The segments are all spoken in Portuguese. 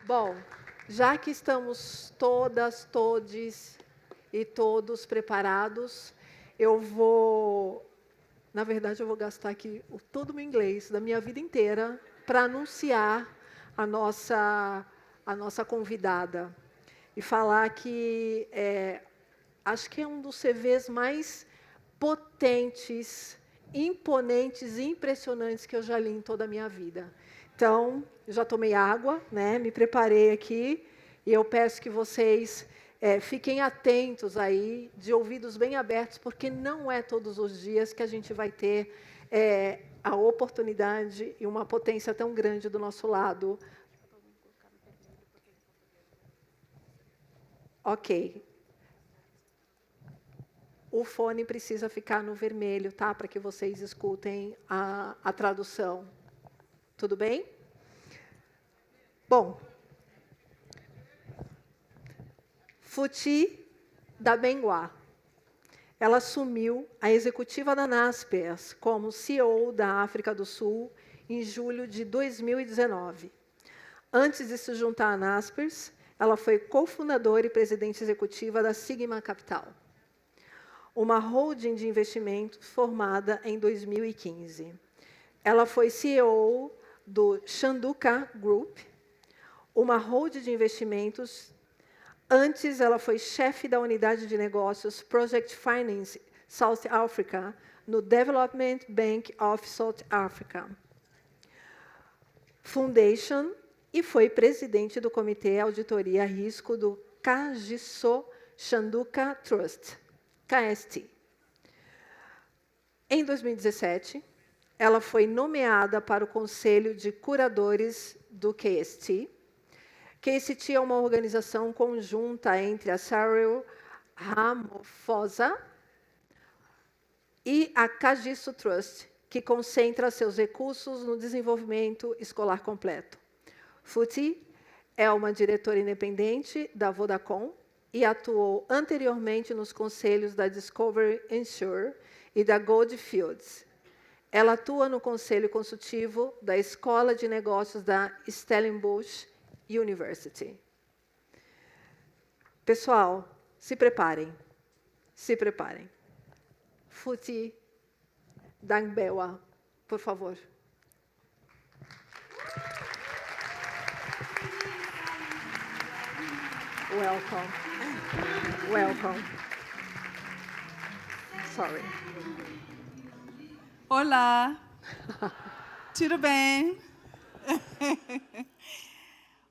Bom, já que estamos todas, todes e todos preparados, na verdade, eu vou gastar aqui todo o meu inglês da minha vida inteira para anunciar a nossa convidada e falar que acho que é um dos CVs mais potentes, imponentes e impressionantes que eu já li em toda a minha vida. Então, eu já tomei água, né? Me preparei aqui, e eu peço que vocês fiquem atentos aí, de ouvidos bem abertos, porque não é todos os dias que a gente vai ter a oportunidade e uma potência tão grande do nosso lado. Ok. O fone precisa ficar no vermelho, tá? Para que vocês escutem a tradução. Tudo bem? Bom, Phuthi Dabengwa. Ela assumiu a executiva da Naspers como CEO da África do Sul em julho de 2019. Antes de se juntar à Naspers, ela foi cofundadora e presidente executiva da Sigma Capital, uma holding de investimentos formada em 2015. Ela foi CEO do Shanduka Group, uma holding de investimentos. Antes, ela foi chefe da unidade de negócios Project Finance South Africa, no Development Bank of South Africa Foundation, e foi presidente do Comitê Auditoria Risco do Kagiso Shanduka Trust, KST. Em 2017, ela foi nomeada para o Conselho de Curadores do KST. KST é uma organização conjunta entre a Cyril Ramaphosa e a Kagiso Trust, que concentra seus recursos no desenvolvimento escolar completo. Phuthi é uma diretora independente da Vodacom e atuou anteriormente nos conselhos da Discovery Insure e da Gold Fields. Ela atua no conselho consultivo da Escola de Negócios da Stellenbosch University. Pessoal, se preparem. Se preparem. Phuthi Dabengwa, por favor. Welcome. Welcome. Sorry. Olá, tudo bem?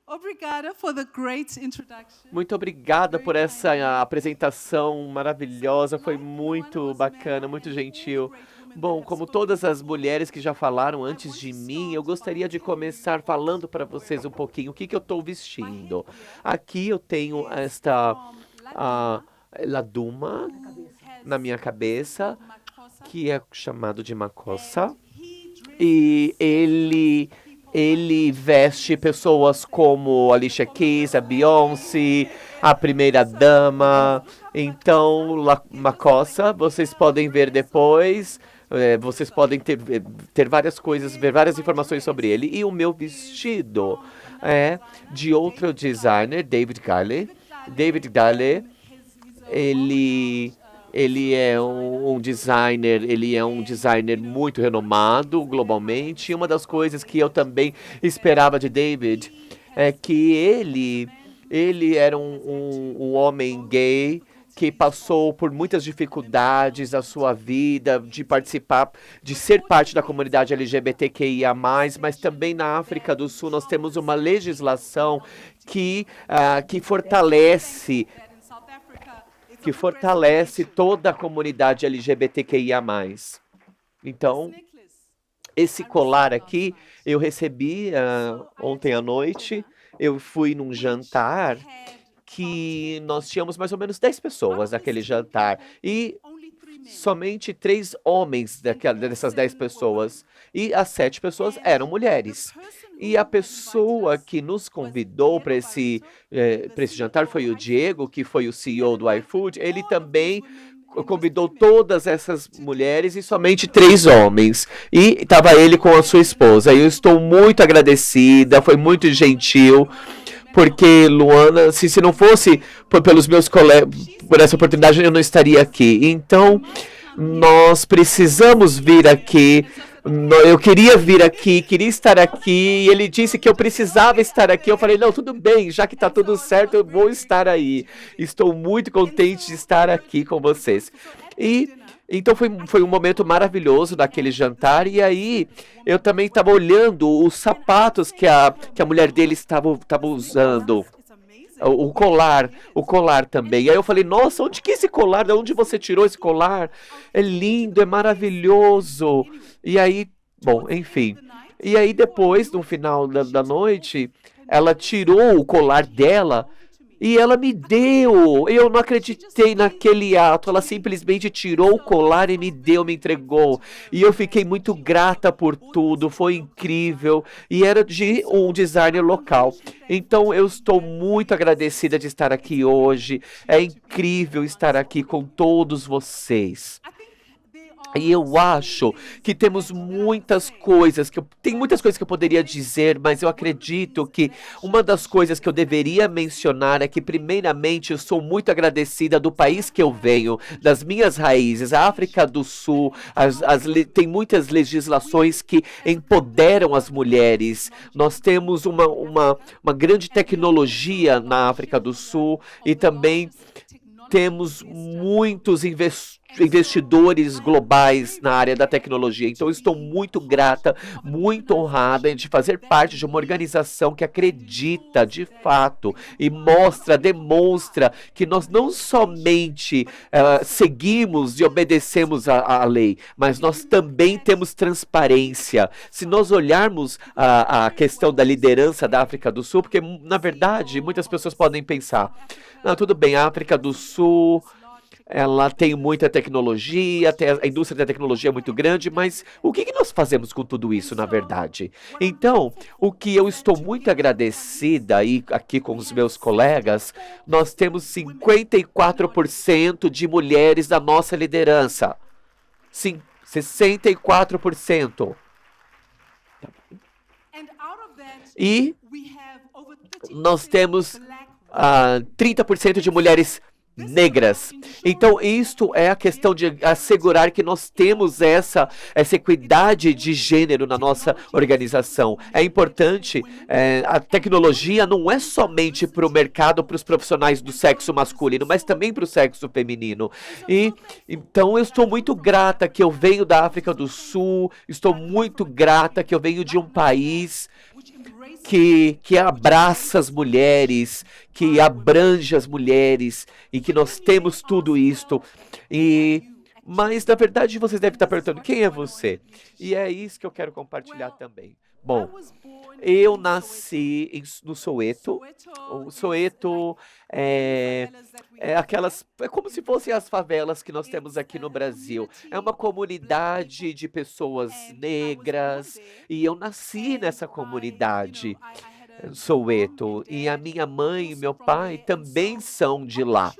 Obrigada for the great introduction. Muito obrigada por essa apresentação maravilhosa, foi muito bacana, muito gentil. Bom, como todas as mulheres que já falaram antes de mim, eu gostaria de começar falando para vocês um pouquinho o que eu estou vestindo. Aqui eu tenho esta laduma na minha cabeça, que é chamado de makossa, e ele veste pessoas como Alicia Keys, a Beyoncé, a primeira dama. Então, makossa, vocês podem ver depois, vocês podem ter várias coisas, ver várias informações sobre ele. E o meu vestido é de outro designer, David Galley. David Galley, ele é um designer muito renomado globalmente. E uma das coisas que eu também esperava de David é que ele era um homem gay que passou por muitas dificuldades na sua vida, de participar, de ser parte da comunidade LGBTQIA+, mas também na África do Sul nós temos uma legislação que fortalece toda a comunidade LGBTQIA+. Então, esse colar aqui eu recebi ontem à noite. Eu fui num jantar que nós tínhamos mais ou menos 10 pessoas naquele jantar. E somente 3 homens dessas 10 pessoas. E as 7 pessoas eram mulheres. E a pessoa que nos convidou para esse jantar foi o Diego, que foi o CEO do iFood. Ele também convidou todas essas mulheres e somente 3 homens. E estava ele com a sua esposa. E eu estou muito agradecida, foi muito gentil. porque Luana, se não fosse pelos meus colegas, por essa oportunidade, eu não estaria aqui. Então, nós precisamos vir aqui. Eu queria vir aqui, queria estar aqui, e ele disse que eu precisava estar aqui. Eu falei, não, tudo bem, já que está tudo certo, eu vou estar aí. Estou muito contente de estar aqui com vocês. E então foi um momento maravilhoso naquele jantar, e aí eu também estava olhando os sapatos que a mulher dele estava usando. O colar também. E aí eu falei, nossa, onde que é esse colar? De onde você tirou esse colar? É lindo, é maravilhoso. E aí, bom, enfim. E aí depois, no final da noite, ela tirou o colar dela e ela me deu. Eu não acreditei naquele ato. Ela simplesmente tirou o colar e me deu, me entregou. E eu fiquei muito grata por tudo. Foi incrível. E era de um designer local. Então eu estou muito agradecida de estar aqui hoje. É incrível estar aqui com todos vocês. E eu acho que temos muitas coisas, tem muitas coisas que eu poderia dizer, mas eu acredito que uma das coisas que eu deveria mencionar é que, primeiramente, eu sou muito agradecida do país que eu venho, das minhas raízes. A África do Sul tem muitas legislações que empoderam as mulheres. Nós temos uma grande tecnologia na África do Sul e também temos muitos investidores globais na área da tecnologia. Então, eu estou muito grata, muito honrada de fazer parte de uma organização que acredita de fato e demonstra que nós não somente seguimos e obedecemos a lei, mas nós também temos transparência. Se nós olharmos a questão da liderança da África do Sul, porque, na verdade, muitas pessoas podem pensar, não, tudo bem, a África do Sul, ela tem muita tecnologia, a indústria da tecnologia é muito grande, mas o que nós fazemos com tudo isso, na verdade? Então, o que eu estou muito agradecida aí, aqui com os meus colegas, nós temos 54% de mulheres da nossa liderança. Sim, 64%. E nós temos 30% de mulheres negras. Então, isto é a questão de assegurar que nós temos essa equidade de gênero na nossa organização. É importante, a tecnologia não é somente para o mercado, para os profissionais do sexo masculino, mas também para o sexo feminino. E então eu estou muito grata que eu venho da África do Sul, estou muito grata que eu venho de um país que abraça as mulheres, que abrange as mulheres, e que nós temos tudo isto. Mas, na verdade, vocês devem estar perguntando, quem é você? E é isso que eu quero compartilhar também. Bom, eu nasci no Soweto. O Soweto é como se fossem as favelas que nós temos aqui no Brasil. É uma comunidade de pessoas negras e eu nasci nessa comunidade, Soweto. E a minha mãe e meu pai também são de lá.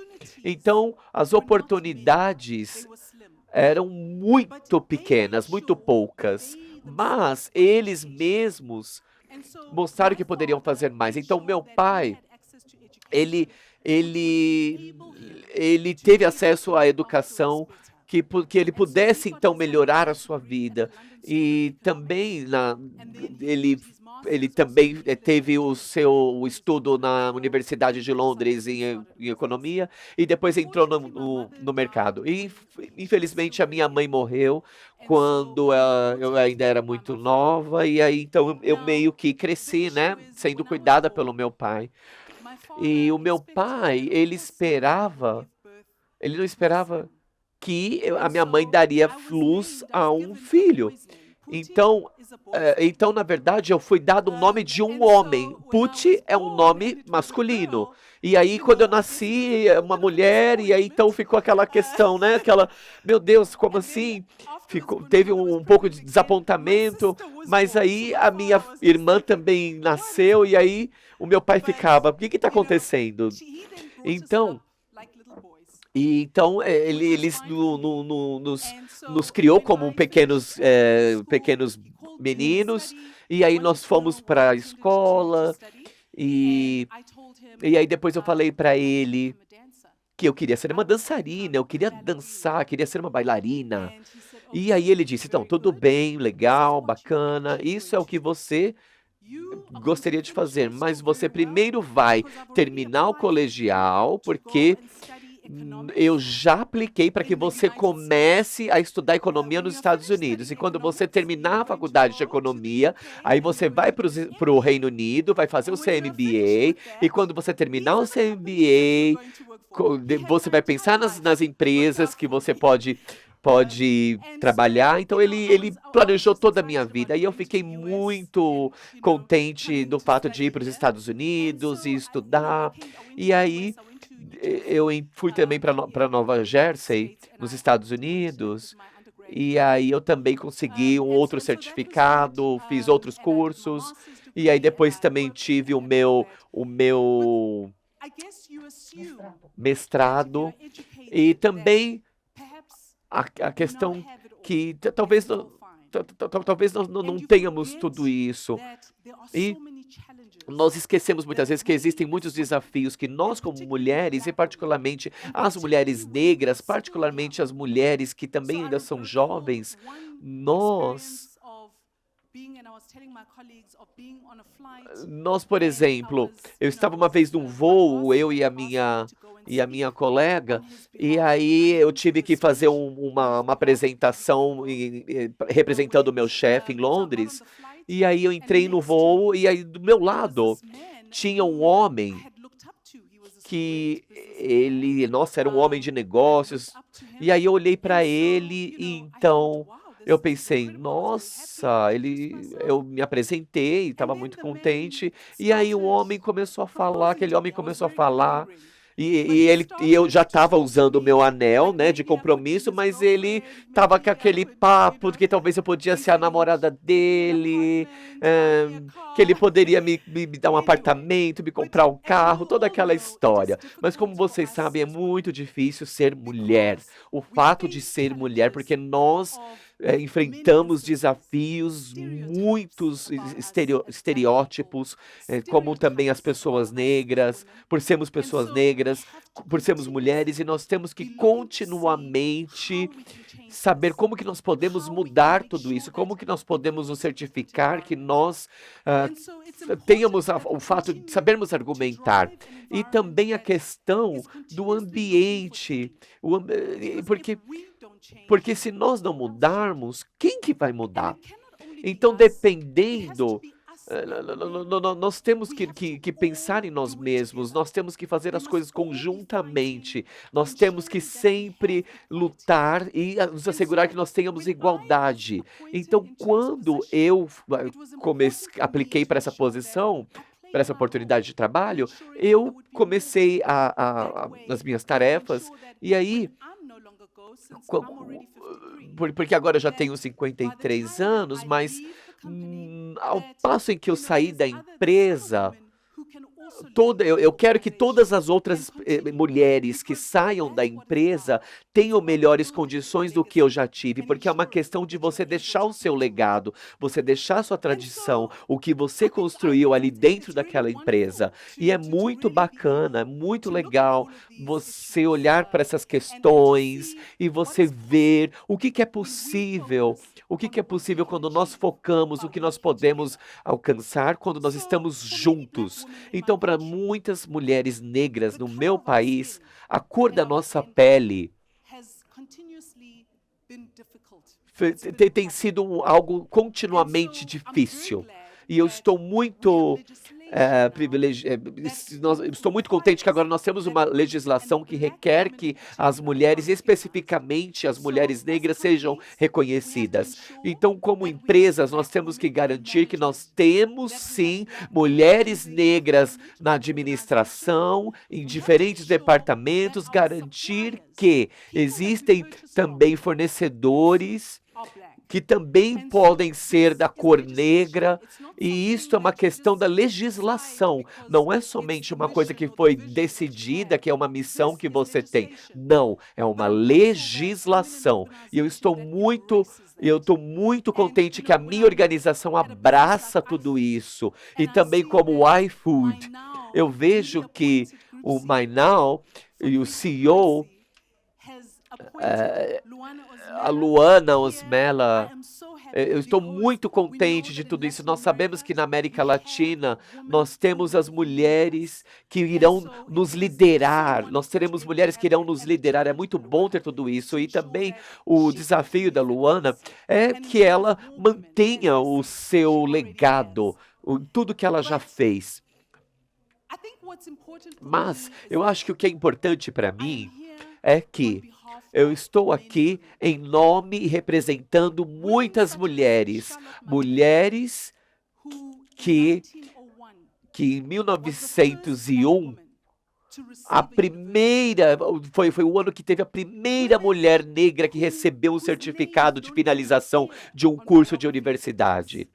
Então, as oportunidades eram muito pequenas, muito poucas. Mas eles mesmos mostraram que poderiam fazer mais. Então, meu pai, ele teve acesso à educação que ele pudesse, então, melhorar a sua vida. E também ele também teve o seu estudo na Universidade de Londres em economia e depois entrou no mercado. E, infelizmente, a minha mãe morreu quando eu ainda era muito nova, e aí então eu meio que cresci, né, sendo cuidada pelo meu pai. E o meu pai, ele não esperava que a minha mãe daria luz a um filho. Então, na verdade, eu fui dado o nome de um homem. Puti é um nome masculino. E aí, quando eu nasci, uma mulher, e aí então ficou aquela questão, né? Meu Deus, como assim? Teve um pouco de desapontamento, mas aí a minha irmã também nasceu, e aí o meu pai ficava, o que está acontecendo? Então, ele nos criou como pequenos meninos, e aí nós fomos para a escola, E, I told him e aí depois eu falei para I wanted to ele become a dancer. que eu queria ser uma dançarina, eu queria dançar, queria ser uma bailarina. And he said, E aí okay, ele disse, então, very tudo good. bem, This is legal, what you are bacana, actually isso going é o to que do. você You are going to gostaria de finish fazer, your mas school você very well, primeiro vai because I've already terminar o applied for you colegial, to go porque and study eu economics já apliquei para que in the você United States. comece a estudar economia When nos you are Estados finished Unidos. E studying quando você economics, you're terminar a going to faculdade de go to the economia, UK aí and you're você going vai to do the para o MBA. Reino Unido, vai fazer And o when seu you are finished with MBA, e that, quando você terminar o these are the seu companies that you're MBA, going to work for. He had você my vai entire pensar life nas worked empresas out que for você me. pode And so, trabalhar. Então you know, ele I was planejou just toda a minha excited about vida e eu going to fiquei the US muito and, contente coming do to fato de study ir para os here. Estados And Unidos so e I estudar. went E to the aí US, I went to New Jersey, fui também para here Nova in the United Jersey, States, and nos I Estados went with Unidos. my undergrad E aí eu também consegui um outro and so that was good. certificado, fiz outros And I did my cursos. master's E aí degree, and depois I também worked tive o and all meu, that. o But meu I guess you assume that if you mestrado. are E educated, that também perhaps a you now questão have it all. que You talvez have it all fine. talvez nós And não you tenhamos forget tudo isso. that there are E so many challenges nós esquecemos muitas that vezes que we existem as muitos women, desafios que and nós, como particularly mulheres, e black women, particularmente and as mulheres particularly women negras, still young. particularmente as mulheres que So também I ainda são recall jovens, one nós, experience of being, and I was telling my colleagues, of being on a flight, por and I exemplo, was, eu estava uma vez num my voo, boss eu had asked me to go and e a speak minha colega, on his e behalf, and aí I eu went to tive the que fazer speech on his uma behalf apresentação representando o meu chefe em so I got on Londres, the flight, e aí eu and entrei no next to voo, me e aí do meu there was lado this man tinha um who I homem had looked up to. He was this que great businessman. ele, nossa, era um homem de I'd looked negócios. up to E him, aí eu olhei and para so, ele e I thought, então wow, eu this is pensei, incredible. I was very happy, nossa, introduced eu myself, me apresentei, and estava then muito the man contente. E aí o started homem começou a falar, proposing aquele to homem me. I was começou a very falar. glowering. E, But e he ele, e eu já started to estava talk to usando o meu me anel, like né, de maybe I could be compromisso, his mas ele girlfriend, estava com maybe I aquele could, papo de que talvez eu podia ser a easily namorada get me an dele, apartment, buy me a que ele car. poderia me dar um Anyway, apartamento, me but comprar um as you carro, toda all aquela know, it is história. Mas como difficult for vocês us sabem, é as women muito difícil ser mulher. because O we fato de face ser mulher, porque challenges nós of enfrentamos many instances, desafios, stereotypes muitos about us as black people, estereótipos, como também as stereotypes pessoas about us as negras, women. por sermos And pessoas so we negras, have to por sermos mulheres, e nós temos que continuously be looking to see continuamente how we can change saber this, como que nós podemos how we can mudar make tudo sure isso, como that que nós we podemos nos create a positive certificar que environment. nós ah, And so it's important tenhamos that o we fato de continue sabermos to argumentar. drive an E environment também a that questão is do continuously looking for ambiente, change. Because porque if we don't change, porque se nós não who else should? mudarmos, quem que vai And mudar? it cannot only be Então, us, it has to dependendo, be us and men. nós temos We que, have que, to que pensar em all nós do it mesmos, together. nós temos que fazer We as must coisas all be fighting, conjuntamente, nós temos que ensuring that we sempre have equality. lutar e nos And assegurar so que nós tenhamos when I was igualdade. appointed Então, into this quando position, eu it was important for me apliquei to para essa ensure that posição, I para played essa my oportunidade de role, trabalho, ensuring that there eu would be more comecei women. That way, as minhas I can tarefas, ensure that e aí when I'm no longer go, since co- I'm already 53, porque agora eu já that tenho by the 53 time that anos, I mas leave the company, ao that passo em que eu saí da there's other empresa, women who can also lead eu the quero que todas as organization outras and continue. mulheres que Because saiam da that's what it's empresa about. It's tenham about melhores building a condições do que eu já legacy tive, and porque é uma ensuring questão de that you're você able deixar to o seu build on it. legado, você deixar a sua And tradição, so o que I você think construiu ali dentro it's daquela really empresa. wonderful E é to muito really be bacana, é able muito to look at legal all of these você issues olhar para essas and to questões see e what você is ver possible o que é when we possível, focus o que on é what we possível can quando nós achieve focamos, o by que nós working podemos together. alcançar quando nós So, estamos for many black juntos. women in my Então, para country, muitas mulheres negras the no color meu of our país, skin a cor and da our nossa skin pele has continuously been difficult. It's been a tem problem. sido algo And continuamente so I'm very difícil. glad E eu that estou we have muito legislation now estou muito contente que agora nós temos uma legislação que requer que as mulheres, especificamente as mulheres negras, sejam reconhecidas. Então, como empresas, nós temos que garantir que nós temos sim mulheres negras na administração, em diferentes departamentos, garantir que existem também fornecedores que também podem ser da cor negra, e isso é uma questão da legislação. Não é somente uma coisa que foi decidida, que é uma missão que você tem. Não, é uma legislação. E eu estou muito contente que a minha organização abraça tudo isso. E também como o iFood, eu vejo que o MyNow e o CEO, a Luana Osmela, eu estou muito contente de tudo isso. Nós sabemos que na América Latina nós temos as mulheres que irão nos liderar. Nós teremos mulheres que irão nos liderar. É muito bom ter tudo isso. E também o desafio da Luana é que ela mantenha o seu legado, tudo que ela já fez. Mas eu acho que o que é importante para mim é que eu estou aqui em nome e representando muitas mulheres. Mulheres que em 1901, foi o ano que teve a primeira mulher negra que recebeu um certificado de finalização de um curso de universidade.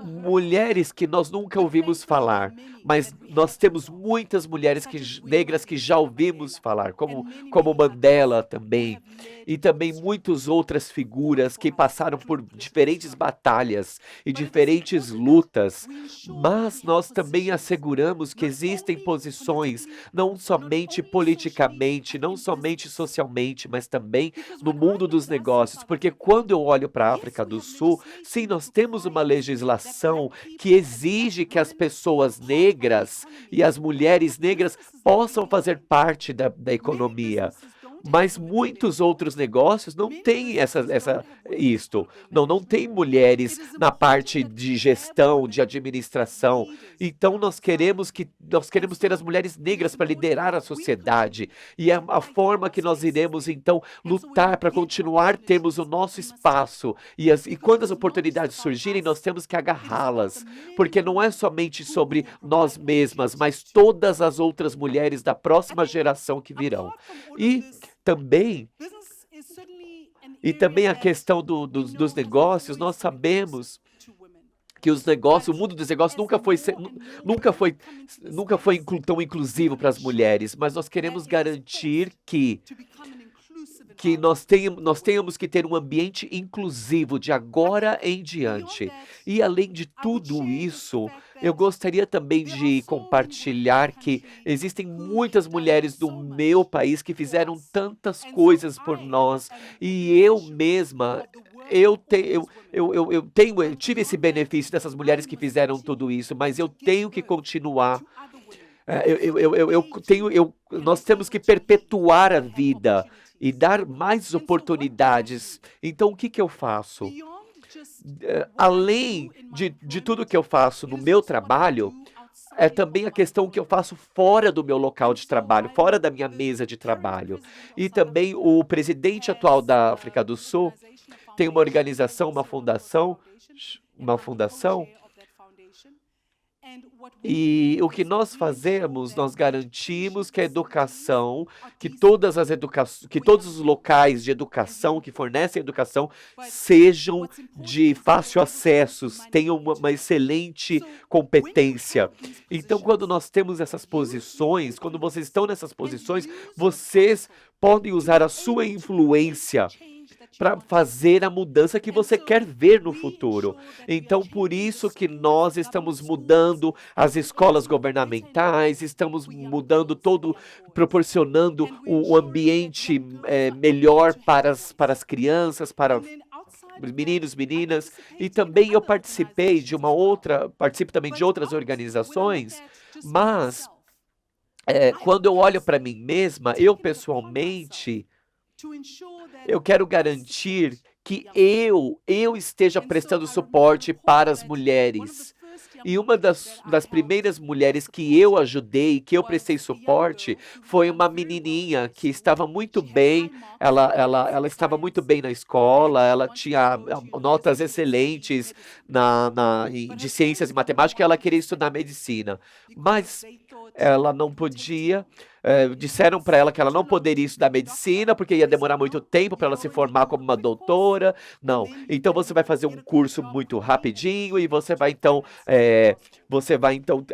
Mulheres que nós nunca ouvimos falar, mas nós temos muitas mulheres negras que já ouvimos falar, como Mandela também, e também muitas outras figuras que passaram por diferentes batalhas e diferentes lutas, mas nós também asseguramos que existem posições, não somente politicamente, não somente socialmente, mas também no mundo dos negócios, porque quando eu olho para a África do Sul, sim, nós temos uma legislação que exige que as pessoas negras e as mulheres negras possam fazer parte da economia. Mas muitos outros negócios não têm isto. Não tem mulheres na parte de gestão, de administração. Então nós queremos ter as mulheres negras para liderar a sociedade. E é a forma que nós iremos então lutar para continuar termos o nosso espaço. E quando as oportunidades surgirem, nós temos que agarrá-las, porque não é somente sobre nós mesmas, mas todas as outras mulheres da próxima geração que virão. Também a questão dos negócios, nós sabemos que o mundo dos negócios nunca foi tão inclusivo para as mulheres, mas nós queremos garantir que nós tenhamos que ter um ambiente inclusivo de agora em diante. E além de tudo isso, eu gostaria também de compartilhar que existem muitas mulheres do meu país que fizeram tantas coisas por nós, e eu mesma eu tive esse benefício dessas mulheres que fizeram tudo isso, mas eu tenho que continuar. Nós temos que perpetuar a vida e dar mais oportunidades. Então, o que eu faço? Além de tudo que eu faço no meu trabalho, é também a questão que eu faço fora do meu local de trabalho, fora da minha mesa de trabalho. E também o presidente atual da África do Sul tem uma organização, uma fundação, e o que nós fazemos, nós garantimos que a educação, que todos os locais de educação, que fornecem educação, sejam de fácil acesso, tenham uma excelente competência. Então, quando nós temos essas posições, quando vocês estão nessas posições, vocês podem usar a sua influência para fazer a mudança que você quer ver no futuro. Então, por isso que nós estamos mudando as escolas governamentais, estamos mudando proporcionando um ambiente melhor para as crianças, para meninos, meninas, e também eu participo também de outras organizações, mas quando eu olho para mim mesma, eu pessoalmente, eu quero garantir que eu esteja prestando suporte para as mulheres. E uma das primeiras mulheres que eu ajudei, que eu prestei suporte, foi uma menininha que estava muito bem, ela estava muito bem na escola, ela tinha notas excelentes de ciências e matemática, e ela queria estudar medicina. Mas ela não podia. Disseram para ela que ela não poderia estudar medicina porque ia demorar muito tempo para ela se formar como uma doutora. Não, então você vai fazer um curso muito rapidinho e você vai então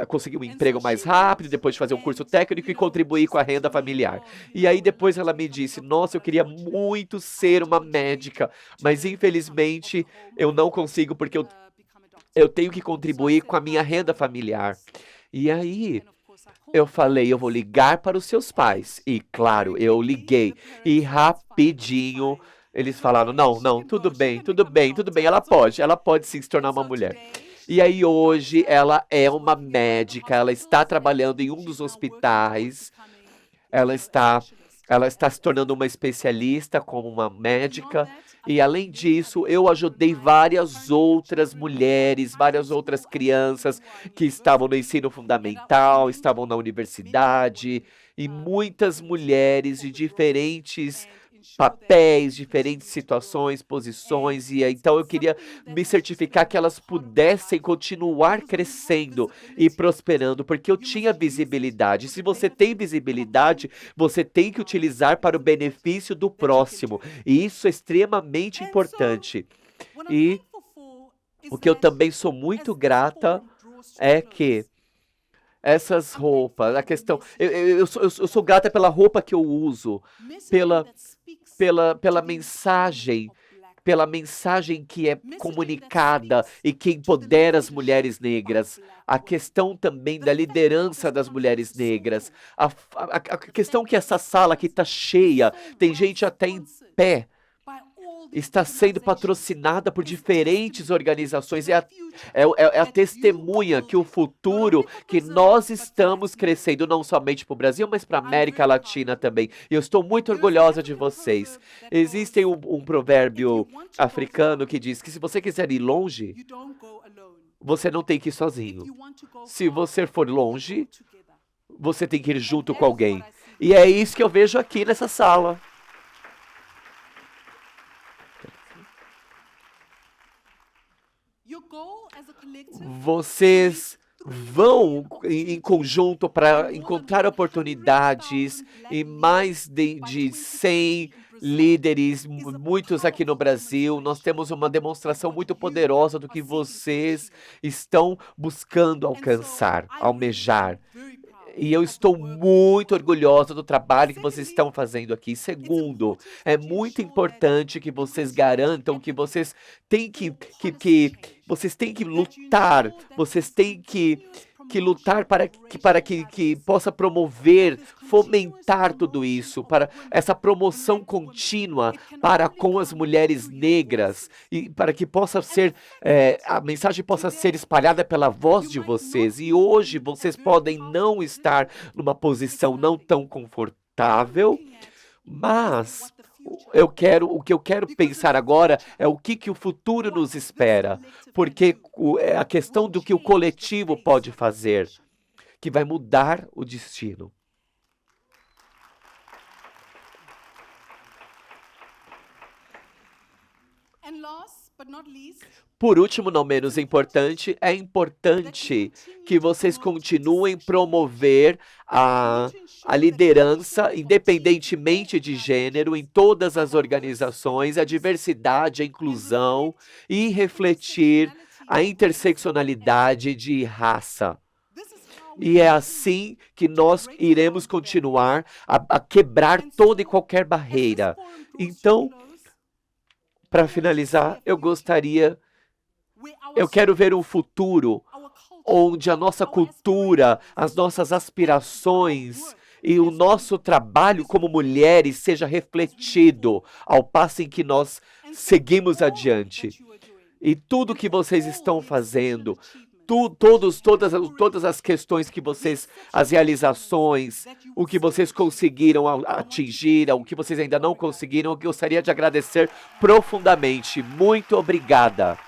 conseguir um emprego mais rápido, depois de fazer um curso técnico e contribuir com a renda familiar. E aí depois ela me disse: nossa, eu queria muito ser uma médica, mas infelizmente eu não consigo porque eu tenho que contribuir com a minha renda familiar. E aí eu falei: eu vou ligar para os seus pais. E claro, eu liguei. E rapidinho eles falaram: não, não, tudo bem, tudo bem, tudo bem. Ela pode sim se tornar uma mulher. E aí hoje ela é uma médica, ela está trabalhando em um dos hospitais, ela está se tornando uma especialista como uma médica. E além disso, eu ajudei várias outras mulheres, várias outras crianças que estavam no ensino fundamental, estavam na universidade, e muitas mulheres de diferentes papéis, diferentes situações, posições, e então eu queria me certificar que elas pudessem continuar crescendo e prosperando, porque eu tinha visibilidade. Se você tem visibilidade, você tem que utilizar para o benefício do próximo, e isso é extremamente importante. E o que eu também sou muito grata é que essas roupas, a questão, eu sou grata pela roupa que eu uso, pela mensagem que é comunicada e que empodera as mulheres negras, a questão também da liderança das mulheres negras, a questão que essa sala aqui está cheia, tem gente até em pé, está sendo patrocinada por diferentes organizações. É a testemunha que o futuro, que nós estamos crescendo, não somente para o Brasil, mas para a América Latina também. E eu estou muito orgulhosa de vocês. Existe um provérbio africano que diz que se você quiser ir longe, você não tem que ir sozinho. Se você for longe, você tem que ir junto com alguém. E é isso que eu vejo aqui nessa sala. Vocês vão em conjunto para encontrar oportunidades e mais de 100 líderes, muitos aqui no Brasil. Nós temos uma demonstração muito poderosa do que vocês estão buscando alcançar, almejar. E eu estou muito orgulhosa do trabalho que vocês estão fazendo aqui. Segundo, é muito importante que vocês garantam que vocês têm vocês têm que lutar, vocês têm que lutar para que possa promover, fomentar tudo isso, para essa promoção contínua para com as mulheres negras e para que a mensagem possa ser espalhada pela voz de vocês. E hoje vocês podem não estar numa posição não tão confortável, mas o que eu quero pensar agora é o que o futuro nos espera, porque é a questão do que o coletivo pode fazer, que vai mudar o destino. Por último, não menos importante, é importante que vocês continuem promover a liderança, independentemente de gênero, em todas as organizações, a diversidade, a inclusão e refletir a interseccionalidade de raça. E é assim que nós iremos continuar a quebrar toda e qualquer barreira. Então, para finalizar, eu quero ver um futuro onde a nossa cultura, as nossas aspirações e o nosso trabalho como mulheres seja refletido ao passo em que nós seguimos adiante. E tudo que vocês estão fazendo, todas as questões que vocês, as realizações, o que vocês conseguiram atingir, o que vocês ainda não conseguiram, eu gostaria de agradecer profundamente. Muito obrigada.